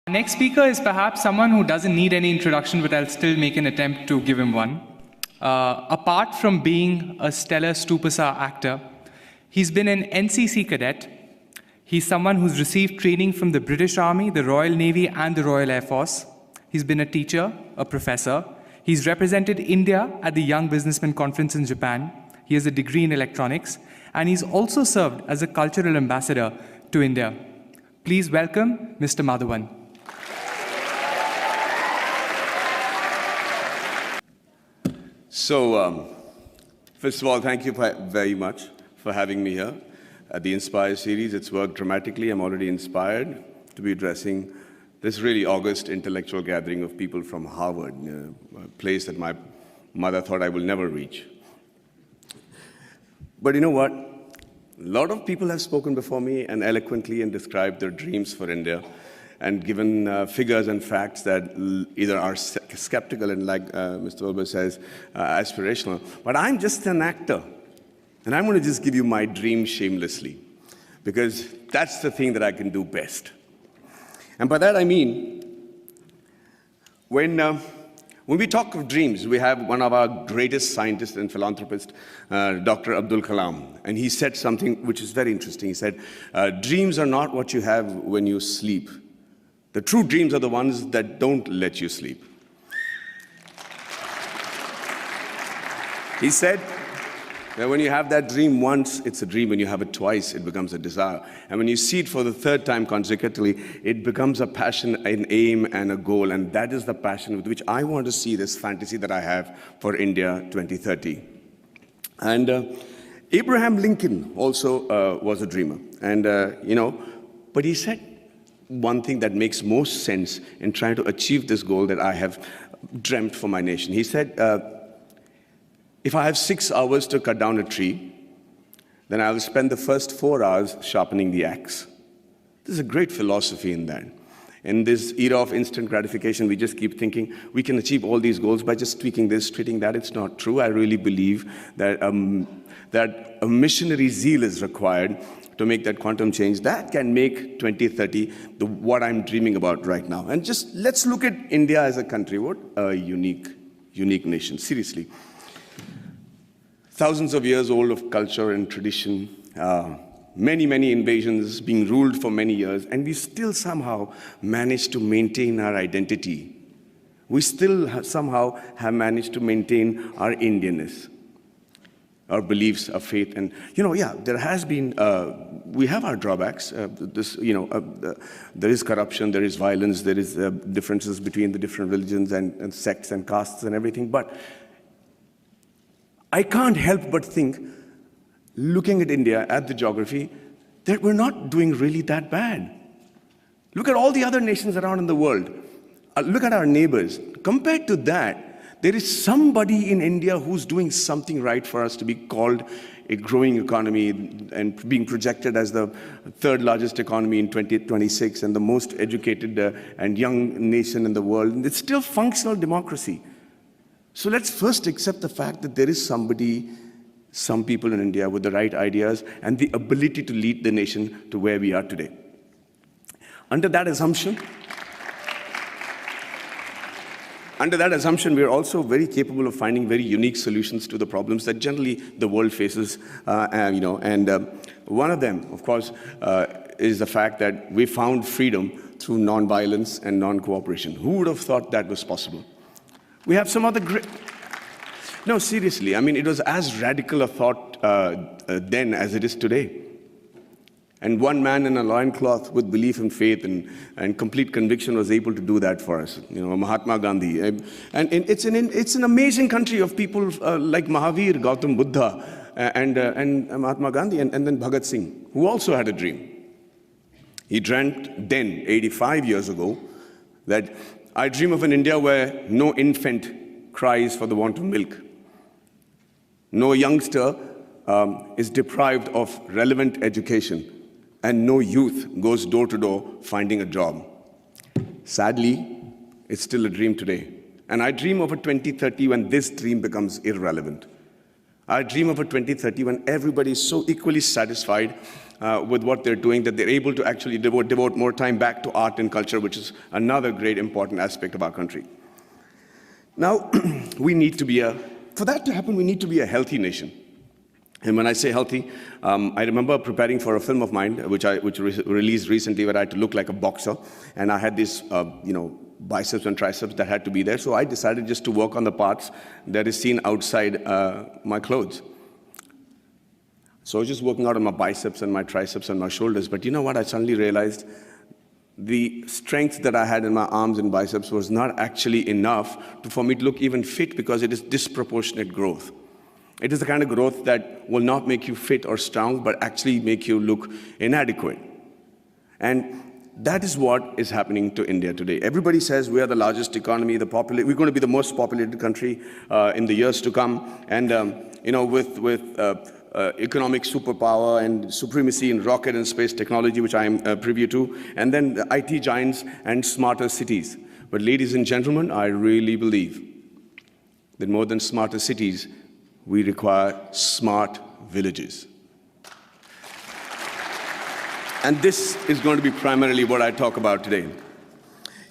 Next speaker is perhaps someone who doesn't need any introduction, but I'll still make an attempt to give him one. Apart from being a stellar Stupasa actor, he's been an NCC cadet. He's someone who's received training from the British Army, the Royal Navy, and the Royal Air Force. He's been a teacher, a professor. He's represented India at the Young Businessman Conference in Japan. He has a degree in electronics, and he's also served as a cultural ambassador to India. Please welcome Mr. Madhavan. So, first of all, thank you very much for having me here at the Inspire series. It's worked dramatically. I'm already inspired to be addressing this really august intellectual gathering of people from Harvard, a place that my mother thought I will never reach. But you know what? A lot of people have spoken before me and eloquently and described their dreams for India and given figures and facts that either are skeptical and, like Mr. Wilbur says, aspirational. But I'm just an actor, and I'm going to just give you my dream shamelessly, because that's the thing that I can do best. And by that I mean, when we talk of dreams, we have one of our greatest scientists and philanthropists, Dr. Abdul Kalam, and he said something which is very interesting. He said, dreams are not what you have when you sleep. The true dreams are the ones that don't let you sleep. He said that when you have that dream once, it's a dream. When you have it twice, it becomes a desire. And when you see it for the third time consecutively, it becomes a passion, an aim, and a goal. And that is the passion with which I want to see this fantasy that I have for India 2030. And Abraham Lincoln also was a dreamer. And, but he said one thing that makes most sense in trying to achieve this goal that I have dreamt for my nation. He said, if I have 6 hours to cut down a tree, then I will spend the first 4 hours sharpening the axe. There's a great philosophy in that. In this era of instant gratification, we just keep thinking we can achieve all these goals by just tweaking this, tweaking that. It's not true. I really believe that, that a missionary zeal is required to make that quantum change. That can make 2030 what I'm dreaming about right now. And just let's look at India as a country. What a unique nation, seriously. Thousands of years old of culture and tradition, many invasions, being ruled for many years, and we still somehow managed to maintain our identity. We still somehow have managed to maintain our Indianness, our beliefs, our faith. And, there has been, we have our drawbacks. There is corruption, there is violence, there is differences between the different religions and sects and castes and everything. But I can't help but think, looking at India, at the geography, that we're not doing really that bad. Look at all the other nations around in the world. Look at our neighbors. Compared to that, there is somebody in India who's doing something right for us to be called a growing economy and being projected as the third largest economy in 2026 and the most educated and young nation in the world. And it's still functional democracy. So let's first accept the fact that there is somebody, some people in India with the right ideas and the ability to lead the nation to where we are today. Under that assumption, we are also very capable of finding very unique solutions to the problems that generally the world faces. One of them, of course, is the fact that we found freedom through non-violence and non-cooperation. Who would have thought that was possible? We have some other great... No, seriously, I mean, it was as radical a thought then as it is today. And one man in a loincloth with belief and faith and complete conviction was able to do that for us. Mahatma Gandhi. And it's an amazing country of people like Mahavir, Gautam Buddha, and Mahatma Gandhi, and then Bhagat Singh, who also had a dream. He dreamt then, 85 years ago, that I dream of an India where no infant cries for the want of milk. No youngster is deprived of relevant education, and no youth goes door to door finding a job. Sadly, it's still a dream today. And I dream of a 2030 when this dream becomes irrelevant. I dream of a 2030 when everybody is so equally satisfied with what they're doing, that they're able to actually devote more time back to art and culture, which is another great important aspect of our country. Now, for that to happen, we need to be a healthy nation. And when I say healthy, I remember preparing for a film of mine, which released recently, where I had to look like a boxer, and I had these, biceps and triceps that had to be there. So I decided just to work on the parts that is seen outside my clothes. So I was just working out on my biceps and my triceps and my shoulders. But you know what? I suddenly realized the strength that I had in my arms and biceps was not actually enough for me to look even fit, because it is disproportionate growth. It is the kind of growth that will not make you fit or strong, but actually make you look inadequate. And that is what is happening to India today. Everybody says we are the largest economy, we're going to be the most populated country in the years to come. And with economic superpower and supremacy in rocket and space technology, which I am privy to, and then the IT giants and smarter cities. But ladies and gentlemen, I really believe that more than smarter cities, we require smart villages. And this is going to be primarily what I talk about today.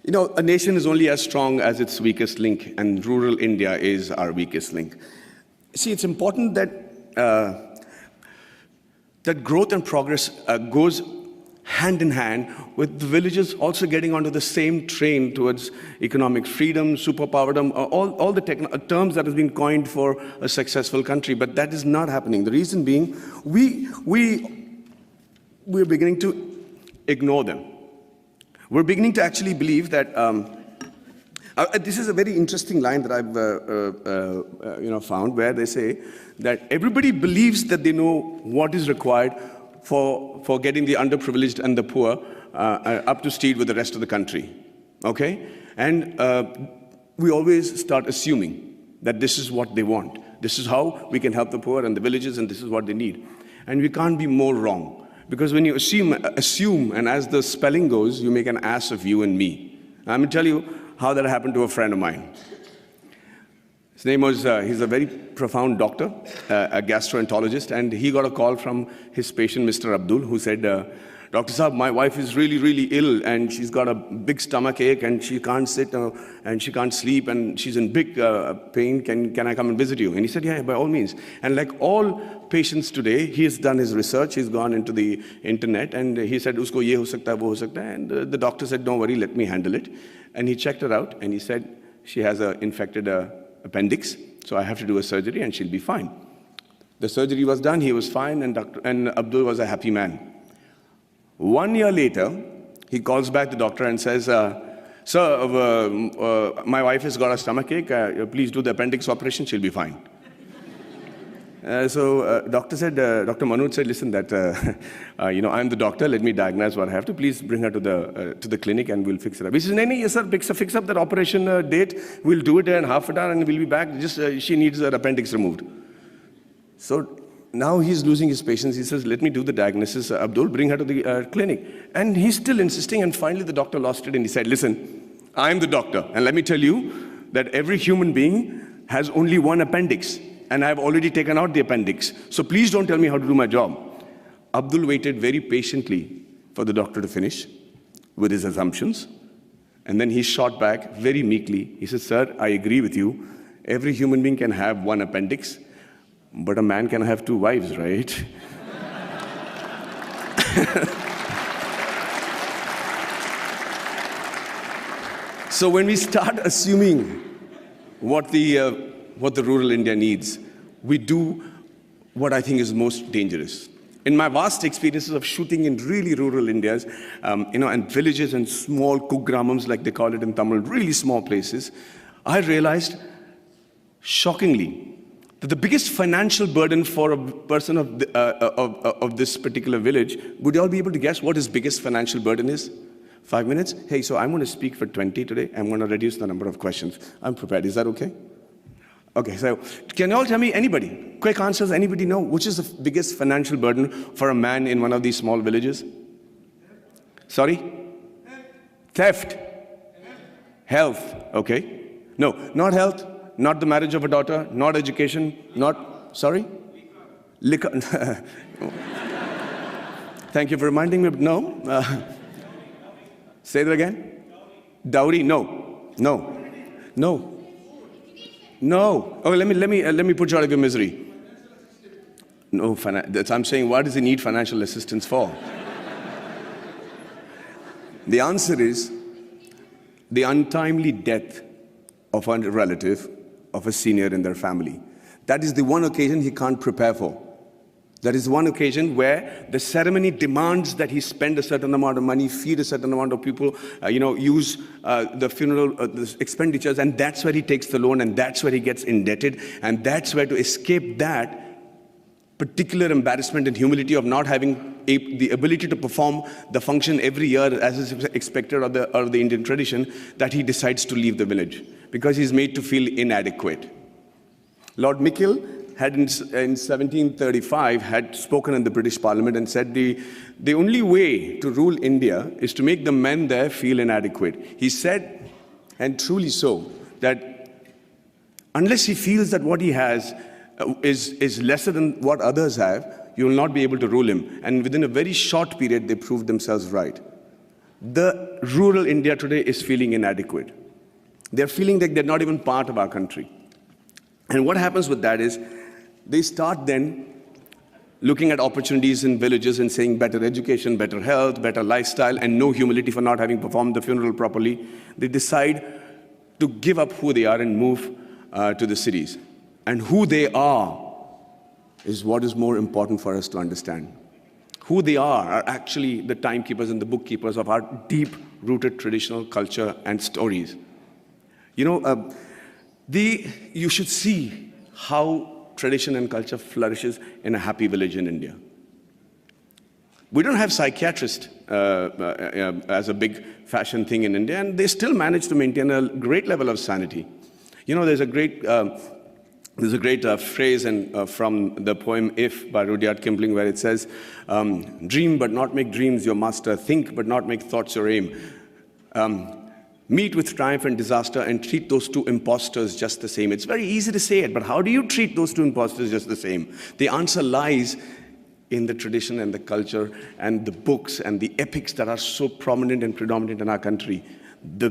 A nation is only as strong as its weakest link, and rural India is our weakest link. See, it's important that that growth and progress goes hand in hand with the villages also getting onto the same train towards economic freedom, superpowerdom, all the terms that have been coined for a successful country. But that is not happening. The reason being, we're beginning to ignore them. We're beginning to actually believe that, this is a very interesting line that I've found, where they say that everybody believes that they know what is required for getting the underprivileged and the poor up to speed with the rest of the country, okay? And we always start assuming that this is what they want. This is how we can help the poor and the villages, and this is what they need. And we can't be more wrong. Because when you assume, and as the spelling goes, you make an ass of you and me. I'm going to tell you how that happened to a friend of mine. His name was, he's a very profound doctor, a gastroenterologist, and he got a call from his patient, Mr. Abdul, who said, Dr. Saab, my wife is really, really ill, and she's got a big stomach ache, and she can't sit, and she can't sleep, and she's in big pain. Can I come and visit you? And he said, yeah, by all means. And like all patients today, he has done his research, he's gone into the internet, and he said, usko ye ho sakta hai, wo ho sakta hai. And the doctor said, don't worry, let me handle it. And he checked her out, and he said, she has an infected appendix, so I have to do a surgery, and she'll be fine. The surgery was done, he was fine, and Abdul was a happy man. 1 year later, he calls back the doctor and says, sir, my wife has got a stomachache, please do the appendix operation, she'll be fine. Doctor Manoj said, listen, I'm the doctor, let me diagnose what I have to, please bring her to the clinic and we'll fix it up. He says, no, yes sir, fix up that operation date, we'll do it in half an hour and we'll be back, she needs her appendix removed. So now he's losing his patience. He says, let me do the diagnosis. Abdul, bring her to the clinic. And he's still insisting, and finally the doctor lost it and he said, listen, I'm the doctor, and let me tell you that every human being has only one appendix, and I've already taken out the appendix. So please don't tell me how to do my job. Abdul waited very patiently for the doctor to finish with his assumptions, and then he shot back very meekly. He said, sir, I agree with you. Every human being can have one appendix, but a man can have two wives, right? So when we start assuming what the rural India needs, we do what I think is most dangerous. In my vast experiences of shooting in really rural Indias, and villages and small kugramams, like they call it in Tamil, really small places, I realized, shockingly, that the biggest financial burden for a person of this particular village, would you all be able to guess what his biggest financial burden is? 5 minutes? Hey, so I'm going to speak for 20 today. I'm going to reduce the number of questions. I'm prepared. Is that okay? Okay, so can you all tell me, anybody, quick answers, anybody know which is the biggest financial burden for a man in one of these small villages? Sorry? Theft. Health. Okay. No, not health. Not the marriage of a daughter, not education, not, sorry? Liquor. Thank you for reminding me. No. Say that again. Dowry? No. No. No. No. Oh, let me put you out of your misery. No, I'm saying, what does he need financial assistance for? The answer is the untimely death of a relative, of a senior in their family. That is the one occasion he can't prepare for. That is one occasion where the ceremony demands that he spend a certain amount of money, feed a certain amount of people, use the funeral the expenditures, and that's where he takes the loan, and that's where he gets indebted, and that's where, to escape that particular embarrassment and humility of not having the ability to perform the function every year as is expected of the Indian tradition, that he decides to leave the village because he's made to feel inadequate. Lord Mickle had in 1735 had spoken in the British Parliament and said the only way to rule India is to make the men there feel inadequate. He said, and truly so, that unless he feels that what he has is lesser than what others have, you will not be able to rule him. And within a very short period, they proved themselves right. The rural India today is feeling inadequate. They're feeling like they're not even part of our country. And what happens with that is, they start then looking at opportunities in villages and saying better education, better health, better lifestyle, and no humility for not having performed the funeral properly. They decide to give up who they are and move to the cities. And who they are is what is more important for us to understand. Who they are actually the timekeepers and the bookkeepers of our deep-rooted traditional culture and stories. You should see how tradition and culture flourishes in a happy village in India. We don't have psychiatrists as a big fashion thing in India, and they still manage to maintain a great level of sanity. There's a great phrase from the poem If by Rudyard Kipling, where it says, dream but not make dreams your master, think but not make thoughts your aim. Meet with triumph and disaster and treat those two impostors just the same. It's very easy to say it, but how do you treat those two impostors just the same? The answer lies in the tradition and the culture and the books and the epics that are so prominent and predominant in our country. The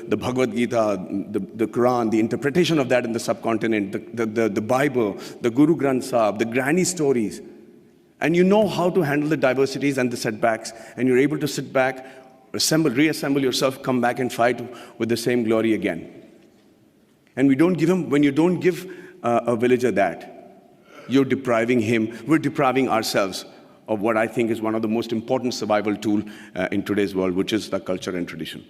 Bhagavad Gita, the Quran, the interpretation of that in the subcontinent, the Bible, the Guru Granth Sahib, the granny stories. And you know how to handle the diversities and the setbacks, and you're able to sit back, reassemble yourself, come back and fight with the same glory again. And when you don't give a villager that, you're depriving him, we're depriving ourselves of what I think is one of the most important survival tools in today's world, which is the culture and tradition.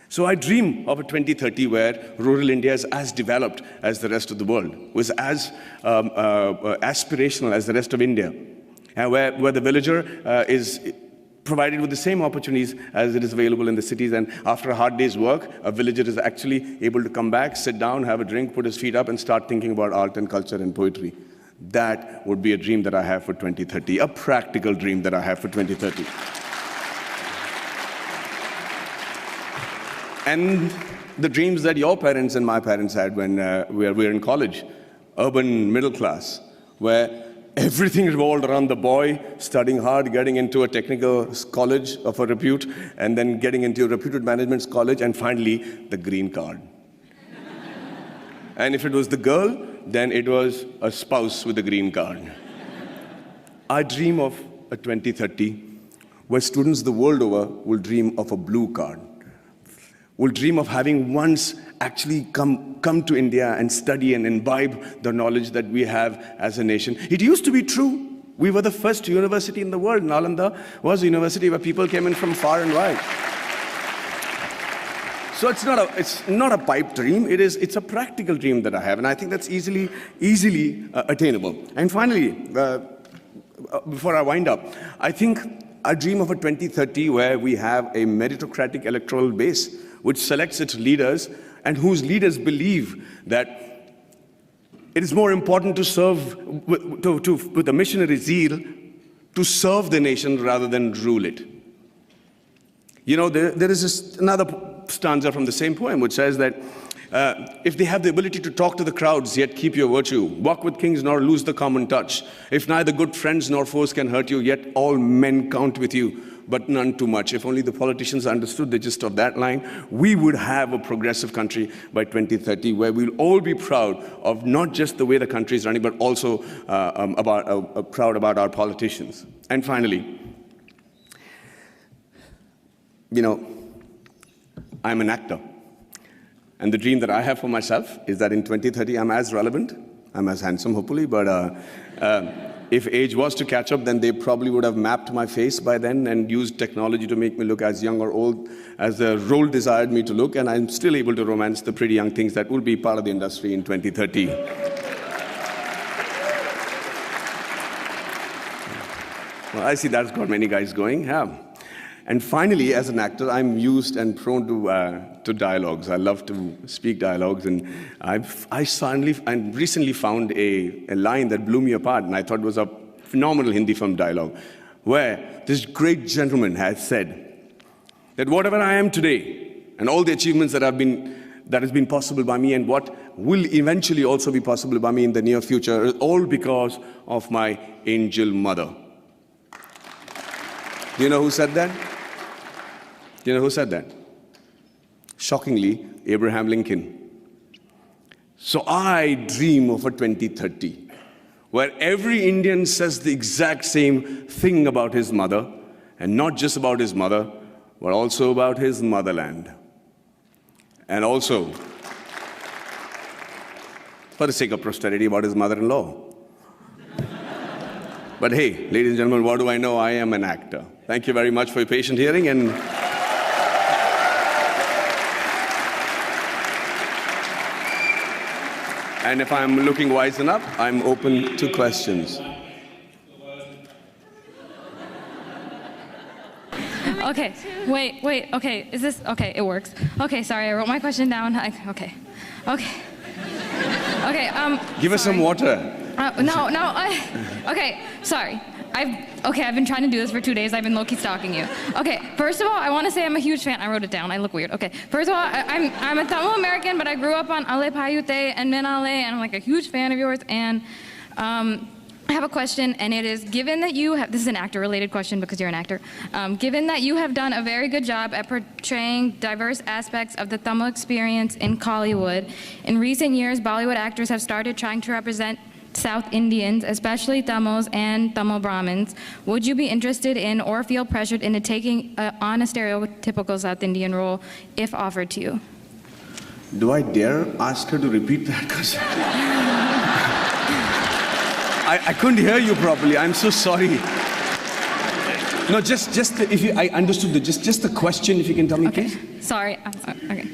So I dream of a 2030 where rural India is as developed as the rest of the world, was as aspirational as the rest of India, and where the villager is provided with the same opportunities as it is available in the cities. And after a hard day's work, a villager is actually able to come back, sit down, have a drink, put his feet up, and start thinking about art and culture and poetry. That would be a dream that I have for 2030, a practical dream that I have for 2030. And the dreams that your parents and my parents had when we were in college, urban middle class, where everything revolved around the boy studying hard, getting into a technical college of a repute, and then getting into a reputed management college, and finally, the green card. And if it was the girl, then it was a spouse with a green card. I dream of a 2030 where students the world over will dream of a blue card, will dream of having once actually come to India and study and imbibe the knowledge that we have as a nation. It used to be true. We were the first university in the world. Nalanda was a university where people came in from far and wide. So it's not a pipe dream. It's a practical dream that I have, and I think that's easily attainable. And finally, before I wind up, I think I dream of a 2030 where we have a meritocratic electoral base which selects its leaders and whose leaders believe that it is more important to serve with a missionary zeal to serve the nation rather than rule it. There is another stanza from the same poem which says that if they have the ability to talk to the crowds, yet keep your virtue, walk with kings nor lose the common touch, if neither good friends nor foes can hurt you, yet all men count with you, but none too much. If only the politicians understood the gist of that line, we would have a progressive country by 2030 where we'll all be proud of not just the way the country is running, but also proud about our politicians. And finally, I'm an actor. And the dream that I have for myself is that in 2030, I'm as relevant, I'm as handsome, hopefully, but if age was to catch up, then they probably would have mapped my face by then and used technology to make me look as young or old as the role desired me to look, and I'm still able to romance the pretty young things that will be part of the industry in 2030. Well, I see that's got many guys going, yeah. And finally, as an actor, I'm used and prone to dialogues. I love to speak dialogues, and I recently found a line that blew me apart, and I thought was a phenomenal Hindi film dialogue, where this great gentleman had said that whatever I am today, and all the achievements that has been possible by me, and what will eventually also be possible by me in the near future, is all because of my angel mother. Do you know who said that? Do you know who said that? Shockingly, Abraham Lincoln. So I dream of a 2030 where every Indian says the exact same thing about his mother, and not just about his mother, but also about his motherland. And also, for the sake of posterity, about his mother-in-law. But hey, ladies and gentlemen, what do I know? I am an actor. Thank you very much for your patient hearing, and if I'm looking wise enough, I'm open to questions. Okay, wait, okay, is this, okay, it works. Okay, sorry, I wrote my question down. Okay. Give us some water. Okay, sorry. I've been trying to do this for 2 days. I've been low-key stalking you. Okay, first of all, I want to say I'm a huge fan. I wrote it down. I look weird. Okay, first of all, I'm a Tamil American, but I grew up on Ale Payute and Minale, and I'm like a huge fan of yours. And I have a question, and it is, given that you have, this is an actor-related question because you're an actor, given that you have done a very good job at portraying diverse aspects of the Tamil experience in Kollywood, in recent years, Bollywood actors have started trying to represent South Indians, especially Tamils and Tamil Brahmins. Would you be interested in or feel pressured into taking on a stereotypical South Indian role if offered to you? Do I dare ask her to repeat that? 'Cause I couldn't hear you properly. I'm so sorry. No, just I understood just the question. If you can tell me, please. Sorry. Okay.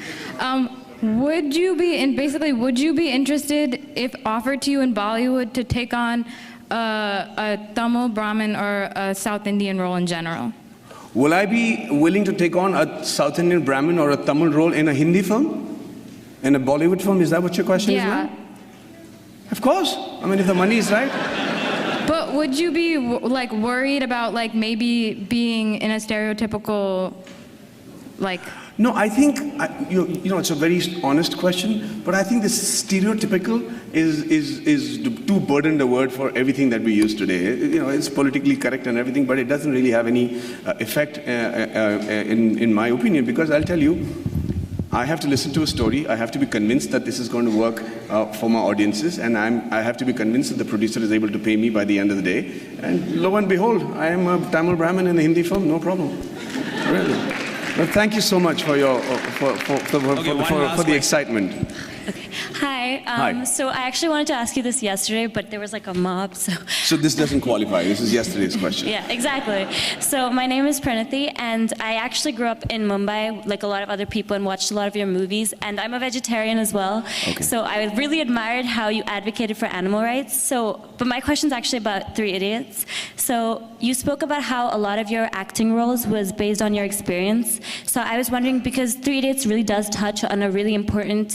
Would you be interested, if offered to you in Bollywood, to take on a Tamil Brahmin or a South Indian role in general? Will I be willing to take on a South Indian Brahmin or a Tamil role in a Hindi film? In a Bollywood film? Is that what your question is now? Of course. I mean, if the money is right. But would you be worried about maybe being in a stereotypical No, I think, it's a very honest question, but I think this stereotypical is too burdened a word for everything that we use today. It's politically correct and everything, but it doesn't really have any effect in my opinion, because I'll tell you, I have to listen to a story, I have to be convinced that this is going to work for my audiences, and I have to be convinced that the producer is able to pay me by the end of the day, and lo and behold, I am a Tamil Brahmin in a Hindi film, no problem. Really. Well, thank you so much for your for the excitement. Okay. Hi. Hi. So I actually wanted to ask you this yesterday, but there was a mob, so. So this doesn't qualify. This is yesterday's question. Yeah, exactly. So my name is Pranathi, and I actually grew up in Mumbai, like a lot of other people, and watched a lot of your movies. And I'm a vegetarian as well. Okay. So I really admired how you advocated for animal rights. But my question's actually about Three Idiots. So you spoke about how a lot of your acting roles was based on your experience. So I was wondering, because Three Idiots really does touch on a really important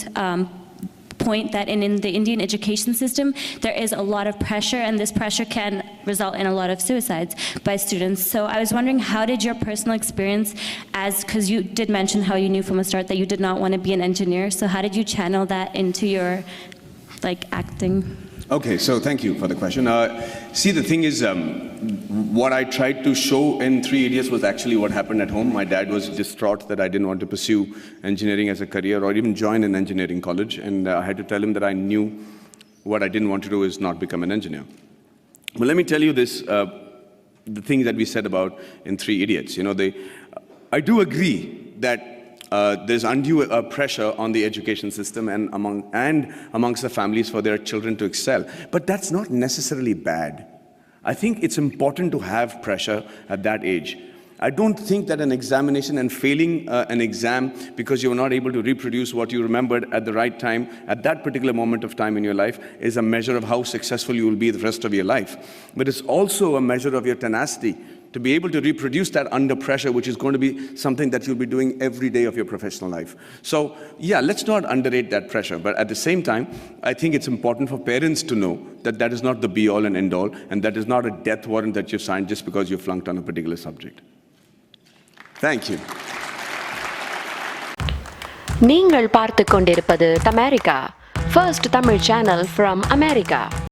point that in the Indian education system, there is a lot of pressure, and this pressure can result in a lot of suicides by students. So I was wondering, how did your personal experience, because you did mention how you knew from the start that you did not want to be an engineer, so how did you channel that into your acting? Okay, so thank you for the question. See, the thing is, what I tried to show in Three Idiots was actually what happened at home. My dad was distraught that I didn't want to pursue engineering as a career or even join an engineering college, and I had to tell him that I knew what I didn't want to do is not become an engineer. But let me tell you this, the things that we said about in Three Idiots. I do agree that there's undue pressure on the education system and amongst the families for their children to excel. But that's not necessarily bad. I think it's important to have pressure at that age. I don't think that an examination and failing an exam because you were not able to reproduce what you remembered at the right time, at that particular moment of time in your life, is a measure of how successful you will be the rest of your life. But it's also a measure of your tenacity to be able to reproduce that under pressure, which is going to be something that you'll be doing every day of your professional life. So, yeah, let's not underrate that pressure. But at the same time, I think it's important for parents to know that that is not the be-all and end-all, and that is not a death warrant that you've signed just because you flunked on a particular subject. Thank you. நீங்கள் பார்த்துக் கொண்டிருப்பது Tamerica, first Tamil channel from America.